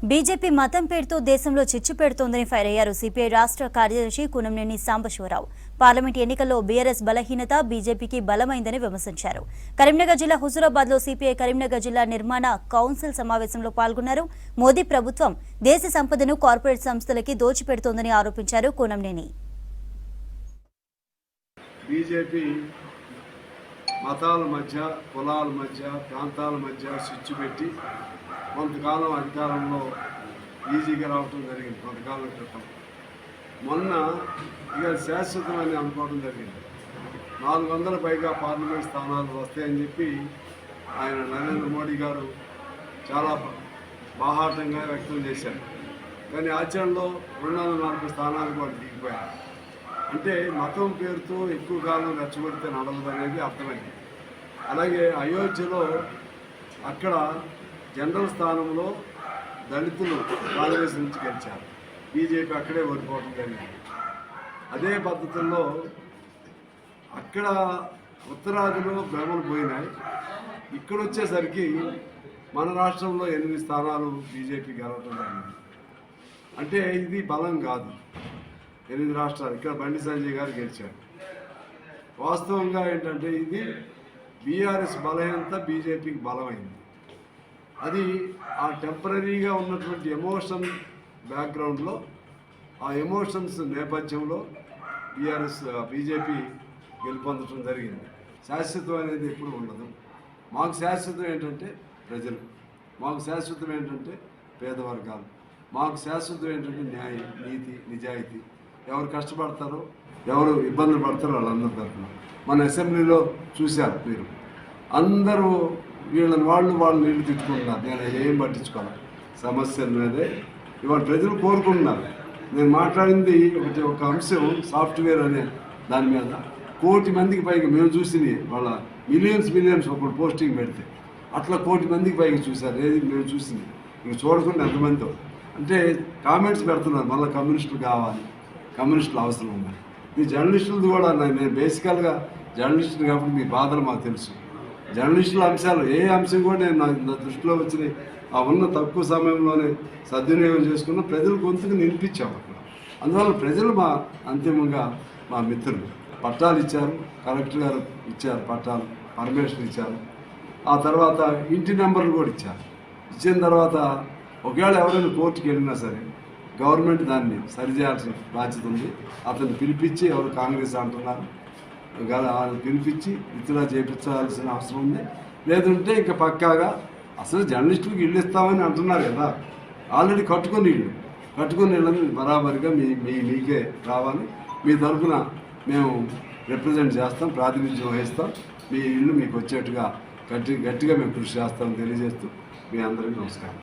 BJP మతం పేరుతో దేశంలో చిచ్చు పెడుతోందని ఫైర్ అయ్యారు సిపిఐ రాష్ట్ర కార్యదర్శి కూనంనేని సాంబశివరావు. పార్లమెంట్ ఎన్నికల్లో బీఆర్ఎస్ బలహీనత బీజేపీకి బలమైందని విమర్శించారు. కరీంనగర్ జిల్లా హుజూరాబాద్లో సిపిఐ కరీంనగర్ జిల్లా నిర్మాణ కౌన్సిల్ సమావేశంలో పాల్గొన్నారు. మోదీ ప్రభుత్వం దేశ సంపదను కార్పొరేట్ సంస్థలకి దోచిపెడుతోందని ఆరోపించారు కూనంనేని. బీజేపీ మతాల మధ్య, కులాల మధ్య, ప్రాంతాల మధ్య స్విచ్ పెట్టి కొంతకాలం అధికారంలో ఈజీగా రావటం జరిగింది. కొంతకాలం క్రితం మొన్న ఇక శాశ్వతమని అనుకోవడం జరిగింది. 400 పైగా పార్లమెంట్ స్థానాలు వస్తాయని చెప్పి ఆయన నరేంద్ర మోడీ గారు చాలా బాహాటంగా వ్యక్తం చేశారు. కానీ ఆచరణలో 240 స్థానాలు కూడా దిగిపోయారు. అంటే మతం పేరుతో ఎక్కువ కాలం రెచ్చగొడితే నడవదు అనేది అర్థమైంది. అలాగే అయోధ్యలో అక్కడ జనరల్ స్థానంలో దళితులు కాంగ్రెస్ నుంచి గెలిచారు. బీజేపీ అక్కడే ఓడిపోవడం జరిగింది. అదే పద్ధతుల్లో అక్కడ ఉత్తరాదిలో భ్రమలు పోయినాయి. ఇక్కడ వచ్చేసరికి మన రాష్ట్రంలో 8 స్థానాలు బీజేపీ గెలవటం జరిగింది. అంటే ఇది బలం కాదు. 8 రాష్ట్రాలు ఇక్కడ బండి సంజయ్ గారు గెలిచారు. వాస్తవంగా ఏంటంటే ఇది బీఆర్ఎస్ బలహీనత బీజేపీకి బలమైంది. అది ఆ టెంపరీగా ఉన్నటువంటి ఎమోషన్ బ్యాక్గ్రౌండ్లో, ఆ ఎమోషన్స్ నేపథ్యంలో బీజేపీ గెలుపొందడం జరిగింది. శాశ్వతం అనేది ఎప్పుడు ఉండదు. మాకు శాశ్వతం ఏంటంటే ప్రజలు, మాకు శాశ్వతం ఏంటంటే పేద వర్గాలు, మాకు శాశ్వతం ఏంటంటే న్యాయం, నీతి, నిజాయితీ. ఎవరు కష్టపడతారో, ఎవరు ఇబ్బందులు పడతారో వాళ్ళందరి తరఫున. మన అసెంబ్లీలో చూశారు మీరు, అందరూ వాళ్ళు నీళ్లు తిట్టుకుంటున్నారు. నేను ఏం పట్టించుకోను. సమస్యల మీదే ఇవాళ ప్రజలు కోరుకుంటున్నారు. నేను మాట్లాడింది ఒక అంశం, సాఫ్ట్వేర్ అనే దాని మీద 1 కోటి మందికి పైగా మేము చూసినవి. వాళ్ళ మిలియన్స్ ఒకటి పోస్టింగ్ పెడితే అట్లా 1 కోటి మందికి పైగా చూశారు. ఏది మేము చూసింది ఇంక చూడకుండా ఎంతమందితో అంటే కామెంట్స్ పెడుతున్నారు. మళ్ళీ కమ్యూనిస్టులు కావాలి, కమ్యూనిస్టులు అవసరం ఉంది. ఈ జర్నలిస్టులది కూడా నేను బేసికల్గా జర్నలిస్టులు కాబట్టి మీ బాధలు మాకు తెలుసు. జర్నలిస్టుల అంశాలు ఏ అంశం కూడా నేను నా దృష్టిలో వచ్చినాయి. ఆ ఉన్న తక్కువ సమయంలోనే సద్వినియోగం చేసుకున్న ప్రజలు గొంతుకు నిలిపించాము అక్కడ. అందువల్ల ప్రజలు అంతిమంగా మా మిత్రులు పట్టాలు ఇచ్చారు. కలెక్టర్ గారు ఇచ్చారు పట్టాలు, పర్మిషన్ ఇచ్చారు. ఆ తర్వాత ఇంటి నెంబర్లు కూడా ఇచ్చారు. ఇచ్చిన తర్వాత ఒకవేళ ఎవరైనా కోర్టుకు వెళ్ళినా సరే గవర్నమెంట్ దాన్ని సరిచేయాల్సిన బాధ్యత ఉంది. అతన్ని పిలిపించి, ఎవరు కాంగ్రెస్ అంటున్నారు పిలిపించి ఇతర చేయించాల్సిన అవసరం ఉంది. లేదంటే ఇంకా పక్కాగా అసలు జర్నలిస్టులకు ఇళ్ళు ఇస్తామని అంటున్నారు కదా, ఆల్రెడీ కట్టుకుని ఇళ్ళని బరాబరిగా మీకే రావాలి. మీ తరఫున మేము రిప్రజెంట్ చేస్తాం, ప్రాతినిధ్యం వహిస్తాం. మీ ఇల్లు మీకు వచ్చేట్టుగా గట్టిగా మేము కృషి చేస్తామని తెలియజేస్తూ మీ అందరికీ నమస్కారం.